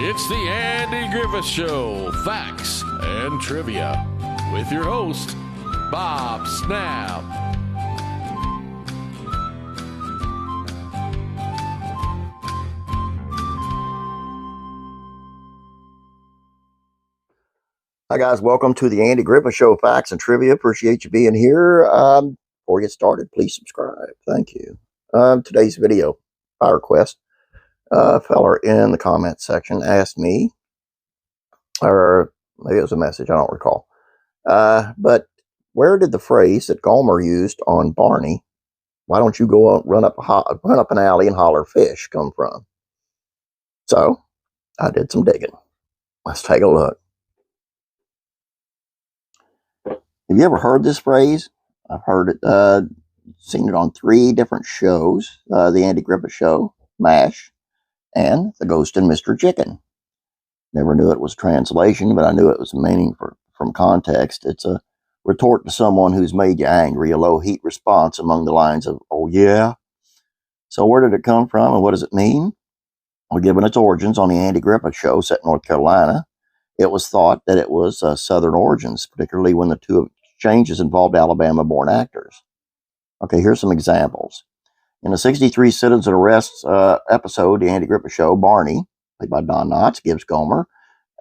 It's the Andy Griffith Show, Facts and Trivia, with your host, Bob Snap. Hi guys, welcome to the Andy Griffith Show, Facts and Trivia. Appreciate you being here. Before we get started, please subscribe. Thank you. Today's video, by request, a feller in the comment section asked me, or maybe it was a message, I don't recall. But where did the phrase that Gomer used on Barney, "Why don't you go out, run up an alley and holler fish," come from? So I did some digging. Let's take a look. Have you ever heard this phrase? I've heard it, seen it on 3 different shows. The Andy Griffith Show, MASH, and The Ghost and Mr. Chicken. Never knew it was translation, but I knew it was meaning from context. It's a retort to someone who's made you angry, a low heat response among the lines of, "Oh yeah." So where did it come from and what does it mean? Well, given its origins on the Andy Griffith Show set in North Carolina, it was thought that it was Southern origins, particularly when the two exchanges involved Alabama-born actors. Okay, here's some examples. In the 63 Sit-ins and Arrests episode, The Andy Griffith Show, Barney, played by Don Knotts, gives Gomer,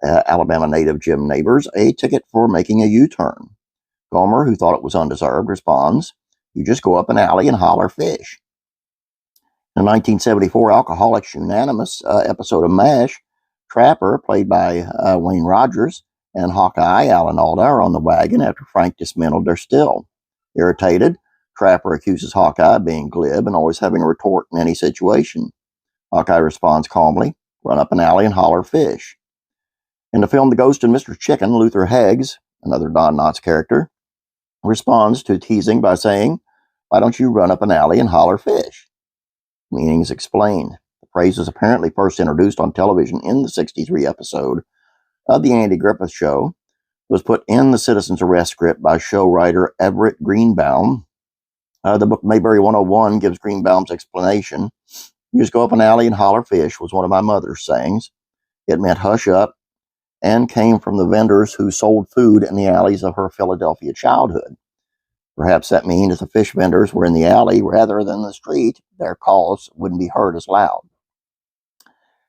Alabama native Jim Neighbors, a ticket for making a U-turn. Gomer, who thought it was undeserved, responds, "You just go up an alley and holler fish." In the 1974 Alcoholics Unanimous episode of MASH, Trapper, played by Wayne Rogers, and Hawkeye, Alan Alda, are on the wagon after Frank dismantled their still. Irritated, Trapper accuses Hawkeye of being glib and always having a retort in any situation. Hawkeye responds calmly, "Run up an alley and holler fish." In the film The Ghost and Mr. Chicken, Luther Heggs, another Don Knotts character, responds to teasing by saying, "Why don't you run up an alley and holler fish?" Meaning is explained. The phrase was apparently first introduced on television in the 63 episode of The Andy Griffith Show. It was put in the Citizen's Arrest script by show writer Everett Greenbaum. The book Mayberry 101 gives Greenbaum's explanation. "You just go up an alley and holler fish" was one of my mother's sayings. It meant hush up and came from the vendors who sold food in the alleys of her Philadelphia childhood. Perhaps that means if the fish vendors were in the alley rather than the street, their calls wouldn't be heard as loud.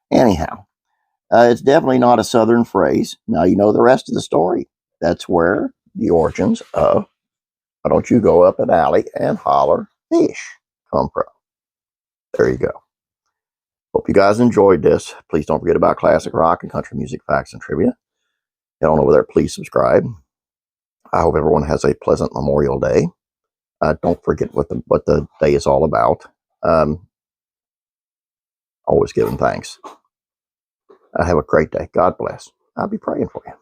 Anyhow, it's definitely not a Southern phrase. Now you know the rest of the story. That's where the origins of "Why don't you go up an alley and holler fish" come from. There you go. Hope you guys enjoyed this. Please don't forget about classic rock and country music facts and trivia. Head on over there. Please subscribe. I hope everyone has a pleasant Memorial Day. Don't forget what the day is all about. Always giving thanks. Have a great day. God bless. I'll be praying for you.